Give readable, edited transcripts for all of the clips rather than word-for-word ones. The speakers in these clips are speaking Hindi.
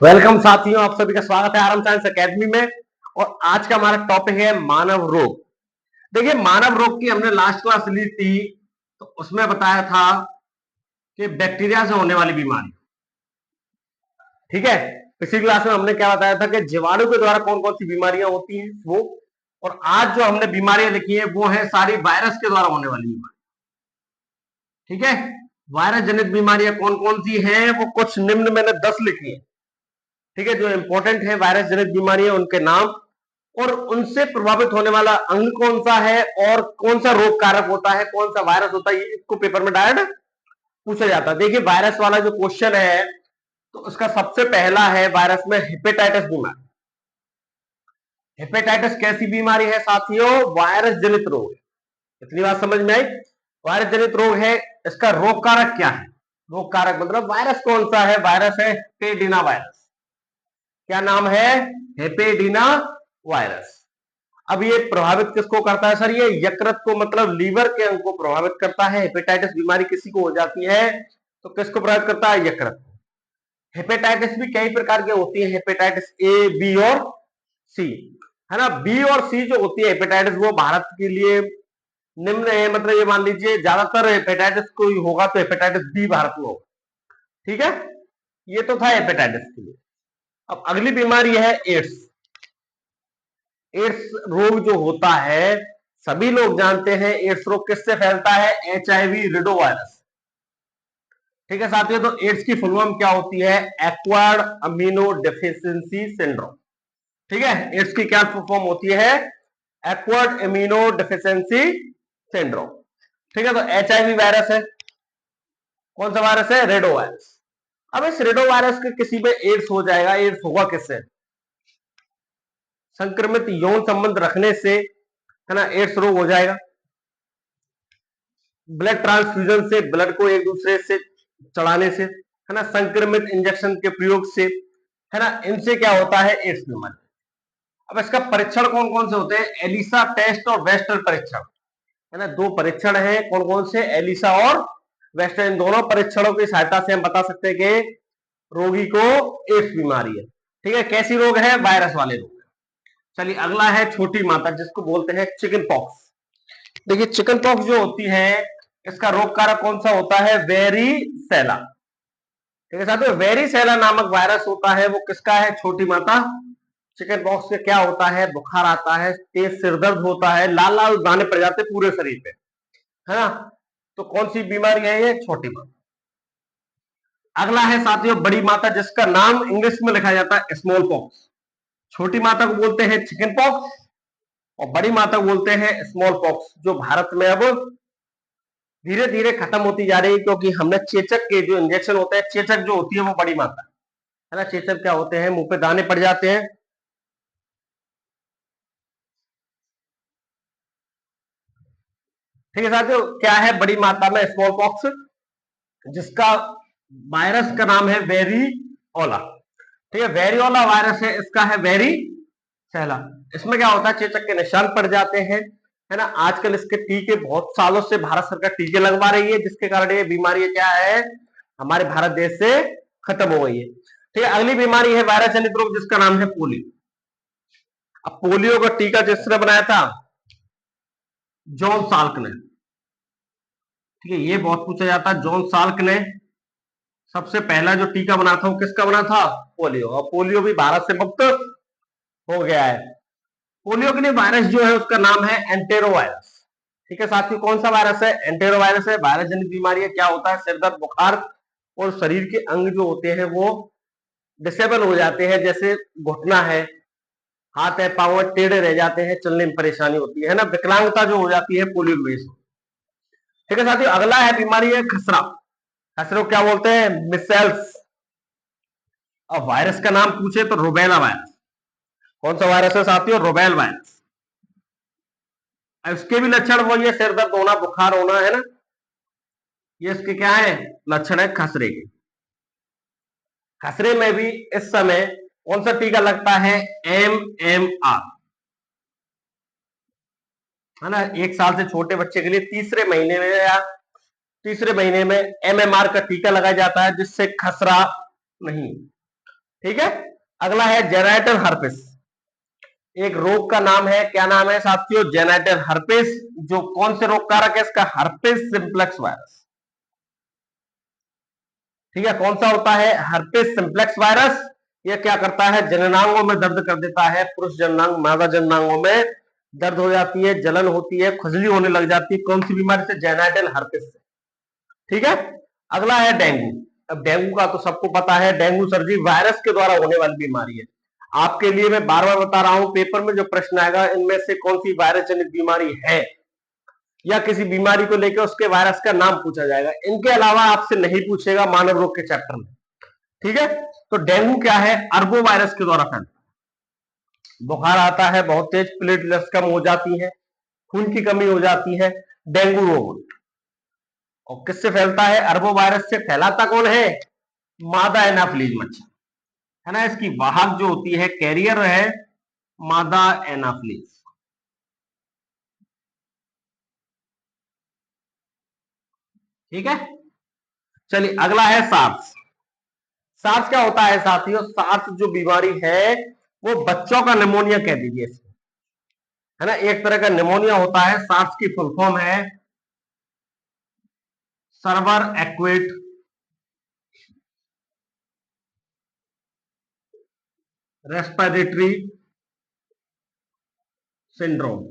वेलकम साथियों, आप सभी का स्वागत है आराम साइंस एकेडमी में। और आज का हमारा टॉपिक है मानव रोग। देखिए, मानव रोग की हमने लास्ट क्लास ली थी, तो उसमें बताया था कि बैक्टीरिया से होने वाली बीमारी। ठीक है, पिछली क्लास में हमने क्या बताया था कि जीवाणु के द्वारा कौन कौन सी बीमारियां होती हैं वो। और आज जो हमने बीमारियां लिखी है वो है सारी वायरस के द्वारा होने वाली बीमारी। ठीक है, वायरस जनित बीमारियां कौन कौन सी हैं वो कुछ निम्न मैंने 10 लिखी है। ठीक है, जो इंपॉर्टेंट है वायरस जनित बीमारियां, उनके नाम और उनसे प्रभावित होने वाला अंग कौन सा है और कौन सा रोग कारक होता है, कौन सा वायरस होता है, ये इसको पेपर में डायरेक्ट पूछा जाता है। देखिए, वायरस वाला जो क्वेश्चन है तो उसका सबसे पहला है वायरस में हेपेटाइटिस बीमारी। हेपेटाइटिस कैसी बीमारी है साथियों? वायरस जनित रोग है। इतनी बात समझ में आई? वायरस जनित रोग है। इसका रोग कारक क्या है? रोग कारक मतलब वायरस कौन सा है? वायरस है हेपेडिना वायरस। क्या नाम है? हेपेडिना वायरस। अब ये प्रभावित किसको करता है सर? ये यकृत को, मतलब लीवर के अंग को प्रभावित करता है। हेपेटाइटिस बीमारी किसी को हो जाती है तो किसको प्रभावित करता है? यकृत। हेपेटाइटिस भी कई प्रकार की होती है, हेपेटाइटिस ए, बी और सी, है ना। बी और सी जो होती है हेपेटाइटिस, वो भारत के लिए निम्न है। मतलब ये मान लीजिए ज्यादातर हेपेटाइटिस कोई होगा तो हेपेटाइटिस बी भारत में होगा। ठीक है, ये तो था हेपेटाइटिस के लिए। अब अगली बीमारी है एड्स। एड्स रोग जो होता है, सभी लोग जानते हैं एड्स रोग किससे फैलता है? HIV retro virus. ठीक है साथियों, तो एड्स की फुल फॉर्म क्या होती है? Acquired amino deficiency syndrome. ठीक है, एड्स की क्या फुल फॉर्म होती है? Acquired amino deficiency syndrome. ठीक है, तो एचआईवी वायरस है। कौन सा वायरस है? Redo virus. अब इस रेडो वायरस के किसी में एड्स हो जाएगा, एड्स होगा किससे? संक्रमित यौन संबंध रखने से, है ना, एड्स रोग हो जाएगा। ब्लड ट्रांसफ्यूजन से, ब्लड को एक दूसरे से चढ़ाने से, है ना, संक्रमित इंजेक्शन के प्रयोग से, है ना, इनसे क्या होता है? एड्स बीमारी। अब इसका परीक्षण कौन कौन से होते हैं? एलिसा टेस्ट और वेस्टर परीक्षण, है ना। दो परीक्षण है, कौन कौन से? एलिसा और वेस्टर। इन दोनों परीक्षणों की सहायता से हम बता सकते हैं कि रोगी को एड्स बीमारी है। ठीक है, कैसी रोग है? वायरस वाले रोग। चलिए, अगला है छोटी माता, जिसको बोलते हैं चिकन पॉक्स। देखिए, चिकन पॉक्स जो होती है, इसका रोग कारक कौन सा होता है? वेरीसेला। ठीक है साथियों, वेरीसेला नामक वायरस होता है, वो किसका है? छोटी माता चिकन पॉक्स से क्या होता है? बुखार आता है, तेज सिरदर्द होता है, लाल लाल दाने पड़ जाते पूरे शरीर पे, है ना। तो कौन सी बीमारी है ये? छोटी माता। अगला है साथियों बड़ी माता, जिसका नाम इंग्लिश में लिखा जाता है स्मॉल पॉक्स। छोटी माता को बोलते हैं चिकन पॉक्स और बड़ी माता को बोलते हैं स्मॉल पॉक्स, जो भारत में अब धीरे धीरे खत्म होती जा रही है, क्योंकि हमने चेचक के जो इंजेक्शन होते हैं, चेचक जो होती है वो बड़ी मात्रा, है ना। चेचक क्या होते हैं? मुंह पे दाने पड़ जाते हैं। ठीक है साथियों, क्या है बड़ी मात्रा में? स्मॉल पॉक्स, जिसका वायरस का नाम है वेरिओला। ठीक है, वेरिओला वायरस है, इसका है वेरी सहला। इसमें क्या होता है? चेचक के निशान पड़ जाते हैं, है ना। आजकल इसके टीके, बहुत सालों से भारत सरकार टीके लगवा रही है, जिसके कारण ये बीमारी क्या है? हमारे भारत देश से खत्म हो गई है। ठीक है, अगली बीमारी है वायरस जनित रोग, जिसका नाम है पोलियो। अब पोलियो का टीका जिसने बनाया था? जॉन साल्क ने। ठीक है, ये बहुत पूछा जाता है। जॉन साल्क ने सबसे पहला जो टीका बना था वो किसका बना था? पोलियो। और पोलियो भी भारत से मुक्त हो गया है। पोलियो के लिए वायरस जो है उसका नाम है एंटेरो वायरस। ठीक है साथियों, कौन सा वायरस है? एंटेरो वायरस है। वायरस जनित बीमारी है। क्या होता है? सिरदर्द, बुखार और शरीर के अंग जो होते हैं वो डिसेबल हो जाते हैं, जैसे घुटना है, हाथ है, पांव टेढ़े रह जाते हैं, चलने में परेशानी होती है ना, विकलांगता जो हो जाती है पोलियो बेस। ठीक है साथियों, अगला है बीमारी है खसरा। खसरे को क्या बोलते हैं? मिसेल्स। अब वायरस का नाम पूछे तो रुबेला वायरस। कौन सा वायरस है साथियों? रुबेल वायरस। इसके भी लक्षण वही है, सिर दर्द होना, बुखार होना, है ना। ये इसके क्या है? लक्षण है खसरे के। खसरे में भी इस समय कौन सा टीका लगता है? MMR, है ना। 1 साल से छोटे बच्चे के लिए तीसरे महीने में या तीसरे महीने में MMR का टीका लगाया जाता है, जिससे खसरा नहीं। ठीक है। अगला है जेनाइटल हर्पिस। एक रोग का नाम है, क्या नाम है साथियों? Genital herpes. जो कौन से रोग कारक है इसका? Herpes simplex virus. ठीक है, कौन सा होता है? Herpes simplex virus. ये क्या करता है? जननांगों में दर्द कर देता है, पुरुष जननांग मादा जननांगों में दर्द हो जाती है, जलन होती है, खुजली होने लग जाती है। कौन सी बीमारी से? जेनाइटल हर्पिस से। ठीक है। अगला है डेंगू। अब डेंगू का तो सबको पता है, डेंगू सर जी वायरस के द्वारा होने वाली बीमारी है। आपके लिए मैं बार बार बता रहा हूं, पेपर में जो प्रश्न आएगा इनमें से कौन सी वायरस जनित बीमारी है, या किसी बीमारी को लेकर उसके वायरस का नाम पूछा जाएगा। इनके अलावा आपसे नहीं पूछेगा मानव रोग के चैप्टर में। ठीक है। तो डेंगू क्या है? अरबो वायरस के द्वारा फैलता है। बुखार आता है, बहुत तेज प्लेटलेट्स कम हो जाती है, खून की कमी हो जाती है, डेंगू रोग। और किससे फैलता है? अरबो वायरस से। फैलाता कौन है? मादा एनाफ्लीज मच्छर है ना। इसकी वाहक जो होती है, कैरियर है मादा एनाफ्लीज। ठीक है। चलिए अगला है सार्स। सार्स क्या होता है साथियों? सार्स जो बीमारी है वो बच्चों का निमोनिया कह दीजिए इसको, है ना। एक तरह का निमोनिया होता है। सार्स की फुल फॉर्म है सर्वर एक्वेट रेस्पिरेटरी सिंड्रोम।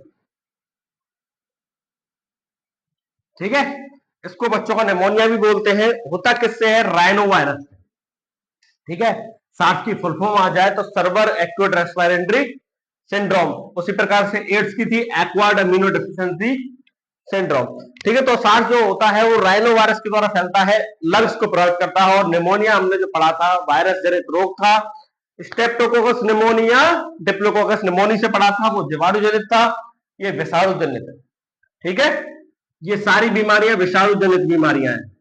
ठीक है। इसको बच्चों का निमोनिया भी बोलते हैं। होता किससे है? राइनो वायरस से। ठीक है। सार्स की फुल फॉर्म आ जाए तो सर्वर एक्वेट रेस्पिरेटरी सिंड्रोम। उसी प्रकार से एड्स की थी एक्वायर्ड अम्यूनो डिफिशियंसी सिंड्रोम। ठीक है। तो सार्स जो होता है वो राइनो वायरस के द्वारा फैलता है, लंग्स को प्रभावित करता है। और निमोनिया हमने जो पढ़ा था, वायरस जनित रोग था, स्ट्रेप्टोकोकस निमोनिया डिप्लोकोकस निमोनी से पढ़ा था, वो जीवाणु जनित था, ये विषाणु जनित है। ठीक है। ये सारी बीमारियां विषाणु जनित बीमारियां हैं।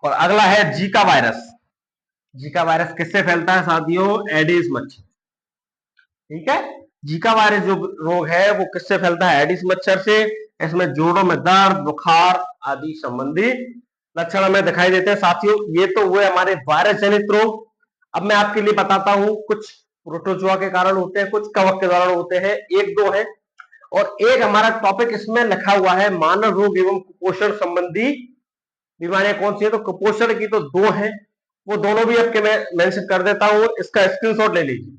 और अगला है जीका वायरस। जीका वायरस किससे फैलता है साथियों? एडिस मच्छर। ठीक है। जीका वायरस जो रोग है वो किससे फैलता है? एडिस मच्छर से। इसमें जोड़ों में दर्द, बुखार आदि संबंधी लक्षण हमें दिखाई देते हैं साथियों। ये तो हुए हमारे वायरस जनित रोग। अब मैं आपके लिए बताता हूं, कुछ प्रोटोजोआ के कारण होते हैं, कुछ कवक के कारण होते हैं, एक दो है। और एक हमारा टॉपिक इसमें लिखा हुआ है मानव रोग एवं कुपोषण संबंधी बीमारियां कौन सी है। तो कुपोषण की तो दो है, वो दोनों भी आपके मैं मेंशन कर देता हूं, इसका स्क्रीनशॉट ले लीजिए।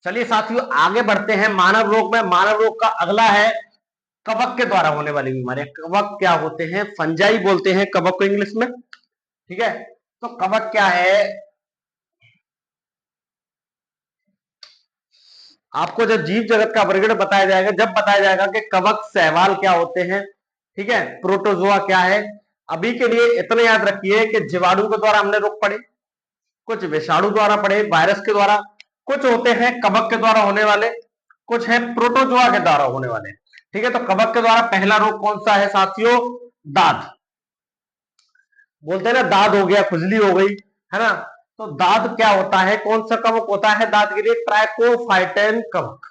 चलिए साथियों आगे बढ़ते हैं मानव रोग में। मानव रोग का अगला है कवक के द्वारा होने वाली बीमारियां। कवक क्या होते हैं? फंजाई बोलते हैं कवक को इंग्लिश में। ठीक है। तो कवक क्या है? आपको जब जीव जगत का वर्गीकरण बताया जाएगा, जब बताया जाएगा कि कवक शैवाल क्या होते हैं, ठीक है, प्रोटोजोआ क्या है। अभी के लिए इतना याद रखिए कि जीवाणु के द्वारा हमने रोग पढ़े, कुछ विषाणु द्वारा पढ़े, वायरस के द्वारा, कुछ होते हैं कवक के द्वारा होने वाले, कुछ है प्रोटोजोआ के द्वारा होने वाले। ठीक है। तो कवक के द्वारा पहला रोग कौन सा है साथियों? दाद। बोलते हैं ना दाद हो गया, खुजली हो गई, है ना। तो दाद क्या होता है? कौन सा कवक होता है दाद के लिए? ट्राइकोफाइटन कवक।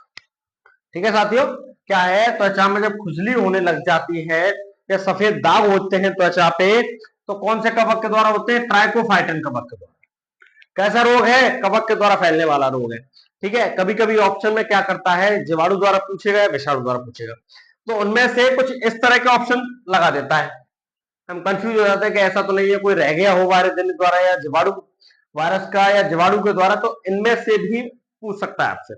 ठीक है साथियों। क्या है? त्वचा में जब खुजली होने लग जाती है या सफेद दाग होते हैं त्वचा पे, तो कौन से कवक के द्वारा होते हैं? ट्राइकोफाइटन कवक के द्वारा। कैसा रोग है? कवक के द्वारा फैलने वाला रोग है। ठीक है। कभी कभी ऑप्शन में क्या करता है, जीवाणु द्वारा पूछेगा या विषाणु द्वारा पूछेगा, तो उनमें से कुछ इस तरह के ऑप्शन लगा देता है। हम कंफ्यूज हो जाते हैं कि ऐसा तो नहीं है कोई रह गया हो वायरस जनित द्वारा या जीवाणु वायरस का या जीवाणु के द्वारा, तो इनमें से भी पूछ सकता है आपसे,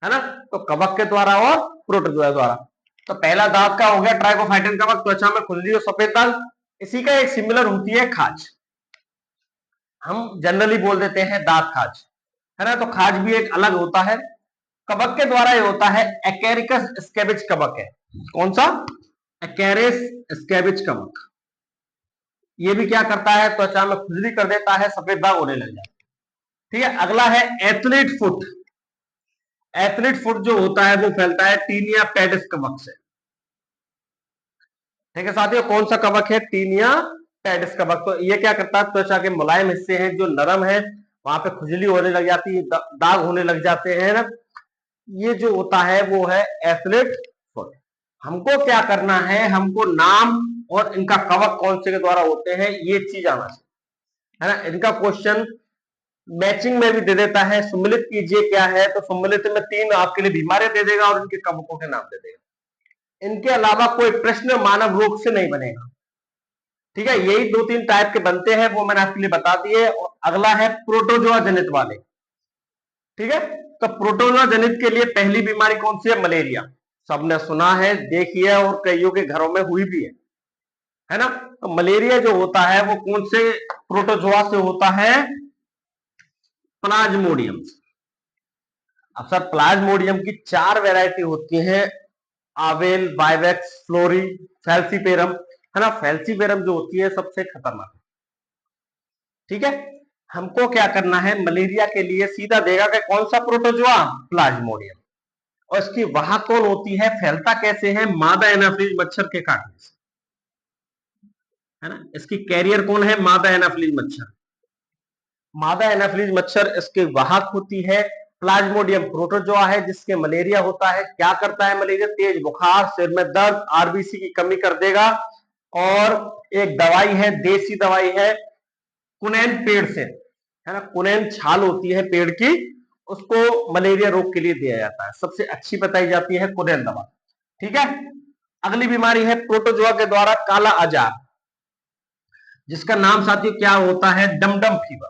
है ना। तो कवक के द्वारा और प्रोटोजोआ द्वारा। तो पहला दांत का हो गया ट्राइकोफाइटन कवक, त्वचा में खुजली और सफेद दाग। इसी का एक सिमिलर होती है खाज, हम जनरली बोल देते हैं दांत खाज, है ना। तो खाज भी एक अलग होता है, कवक के द्वारा ये होता है। एक्रेकस स्कैबिज कवक है। कौन सा? एक्रेस स्कैबिज कवक। ये भी क्या करता है? त्वचा में खुजली कर देता है, सफेद दाग होने लग जाता है। ठीक है। अगला है एथलीट फुट। एथलीट फुट जो होता है वो फैलता है टीनिया पेडिस कवक से। ठीक है साथियों। कौन सा कवक है? टीनिया पेडिस कवक। तो ये क्या करता है? त्वचा के मुलायम हिस्से हैं जो नरम है, वहां पे खुजली होने लग जाती है, दाग होने लग जाते हैं ना, ये जो होता है वो है एथलीट फुट। हमको क्या करना है, हमको नाम और इनका कवक कौन से के द्वारा होते हैं ये चीज आना चाहिए, है ना। इनका क्वेश्चन मैचिंग में भी दे देता है, सम्मिलित कीजिए क्या है, तो सम्मिलित में 3 आपके लिए बीमारियां दे देगा और इनके कवकों के नाम दे देगा। इनके अलावा कोई प्रश्न मानव रोग से नहीं बनेगा, ठीक है। यही 2-3 टाइप के बनते हैं, वो मैंने आपके लिए बता दिए। और अगला है प्रोटोजोआ जनित वाले, ठीक है। तो प्रोटोजोआ जनित के लिए पहली बीमारी कौन सी है, मलेरिया। सबने सुना है, देखी है और कईयों के घरों में हुई भी है ना। तो मलेरिया जो होता है वो कौन से प्रोटोजोआ से होता है, प्लाज्मोडियम। अब सर प्लाज्मोडियम की 4 वैरायटी होती हैं, आवेल, वाइवेक्स, फ्लोरी, फैल्सीपेरम, है ना। फैल्सीपेरम जो होती है सबसे खतरनाक, ठीक है। हमको क्या करना है, मलेरिया के लिए सीधा देगा कि कौन सा प्रोटोजोआ, प्लाज्मोडियम। और इसकी वाहक कौन होती है, फैलता कैसे है, मादा एनाफिलीज मच्छर के काटने से, है ना। इसकी कैरियर कौन है, मादा एनाफिलीज मच्छर। मादा एनाफिलीज मच्छर इसके वाहक होती है। प्लाज्मोडियम प्रोटोजोआ है जिसके मलेरिया होता है। क्या करता है मलेरिया, तेज बुखार, सिर में दर्द, आरबीसी की कमी कर देगा। और एक दवाई है, देसी दवाई है, कुनैन पेड़ से, है ना। कुनैन छाल होती है पेड़ की, उसको मलेरिया रोग के लिए दिया जाता है, सबसे अच्छी बताई जाती है कुनैन दवा, ठीक है। अगली बीमारी है प्रोटोजोआ के द्वारा काला आजार, जिसका नाम साथियों क्या होता है, डमडम फीवर।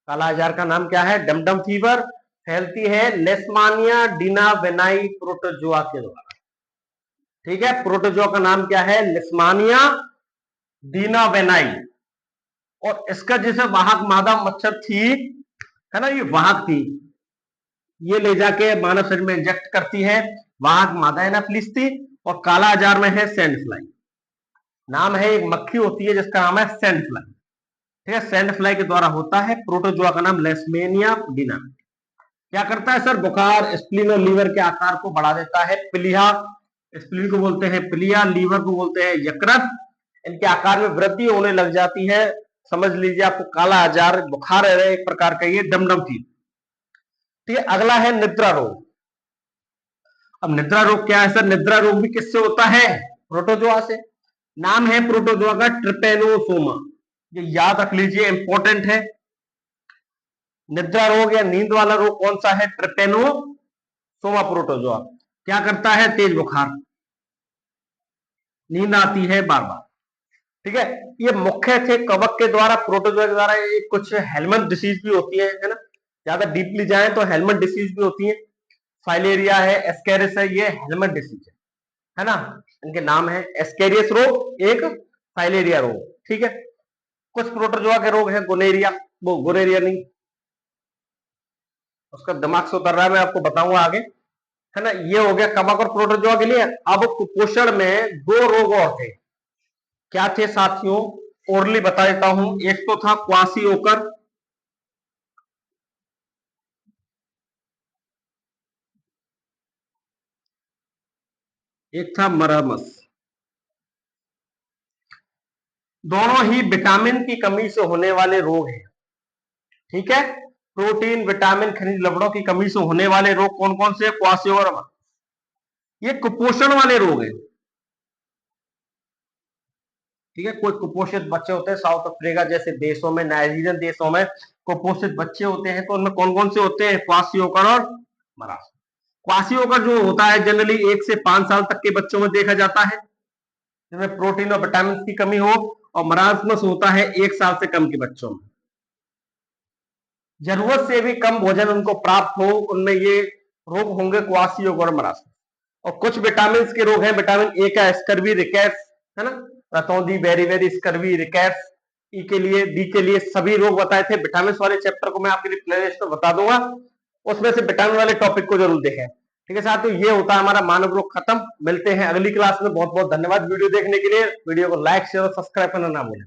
काला आजार का नाम क्या है, डमडम फीवर। फैलती है लेस्मानिया डिनावेनाई प्रोटोजोआ के द्वारा, ठीक है। प्रोटोजोआ का नाम क्या है, लेस्मानिया डिनावेनाई। और इसका जैसे वाहक मादा मच्छर थी, है ना, ये वाहक थी, ये ले जाके मानव शरीर में इंजेक्ट करती है। वाहक मादा एनाफिलिस थी। और काला आजार में है सैंड फ्लाई, नाम है, एक मक्खी होती है जिसका नाम है सैंड फ्लाई, ठीक है। सैंड फ्लाई के द्वारा होता है। प्रोटोजोआ का नाम लेस्मेनिया डिना। क्या करता है सर, बुखार, स्प्लीन और लीवर के आकार को बढ़ा देता है। प्लीहा, स्प्लीन को बोलते हैं प्लीहा, लीवर को बोलते हैं यकृत। इनके आकार में वृद्धि होने लग जाती है। समझ लीजिए आपको काला आजार, बुखार है एक प्रकार का, ये डमडम फीवर, ठीक है। अगला है निद्रा रोग। अब निद्रा रोग क्या है सर, निद्रा रोग भी किससे होता है, प्रोटोजोआ से। नाम है प्रोटोजोआ का ट्रिपेनोसोमा, ये याद रख लीजिए, इंपॉर्टेंट है। निद्रा रोग या नींद वाला रोग कौन सा है, ट्रिपेनोसोमा प्रोटोजोआ। क्या करता है, तेज बुखार, नींद आती है बार बार, ठीक है। ये मुख्य थे कवक के द्वारा, प्रोटोजोआ के द्वारा। ये कुछ हेलमंथ डिसीज भी होती है ना, ज्यादा डीपली जाए तो हेलमंथ डिसीज भी होती है। फाइलेरिया है, एस्केरिस है, ये हेलमंथ डिसीज है ना। इनके नाम है एस्केरियस रोग, एक फाइलेरिया रोग, ठीक है। कुछ प्रोटोजोआ के रोग है, गोनेरिया, वो गोनेरिया नहीं, उसका दिमाग से उतर रहा है, मैं आपको बताऊंगा आगे, है ना। ये हो गया कवक और प्रोटोजोआ के लिए। अब कुपोषण में 2 रोग और थे, क्या थे साथियों, ओरली बता देता हूं। एक तो था क्वासियोकर, एक था मरामस। दोनों ही विटामिन की कमी से होने वाले रोग हैं, ठीक है। प्रोटीन, विटामिन, खनिज लवणों की कमी से होने वाले रोग कौन कौन से, क्वासियोकर, ये कुपोषण वाले रोग हैं, ठीक है। कोई कुपोषित बच्चे होते हैं, साउथ अफ्रीका जैसे देशों में, नाइजीरियन देशों में कुपोषित बच्चे होते हैं, तो उनमें कौन कौन से होते हैं, क्वासियोकर और मरास। क्वासियोकर जो होता है जनरली 1 से 5 साल तक के बच्चों में देखा जाता है, जिनमें प्रोटीन और विटामिन की कमी हो। और मरासमस होता है 1 साल से कम के बच्चों में, जरूरत से भी कम भोजन उनको प्राप्त हो, उनमें ये रोग होंगे, क्वासियोकर और मरासमस। और कुछ विटामिन के रोग हैं, विटामिन ए का स्कर्वी, रिकेट्स, है ना, रतौंधी, बेरी स्कर्वी, रिकेट्स। ई के लिए, डी के लिए सभी रोग बताए थे। विटामिन वाले चैप्टर को मैं आपके लिए प्लेलिस्ट में बता दूंगा, उसमें से विटामिन वाले टॉपिक को जरूर देखें, ठीक है साथियों। ये होता है हमारा मानव रोग खत्म। मिलते हैं अगली क्लास में। बहुत बहुत धन्यवाद वीडियो देखने के लिए। वीडियो को लाइक, शेयर और सब्सक्राइब करना ना भूलें।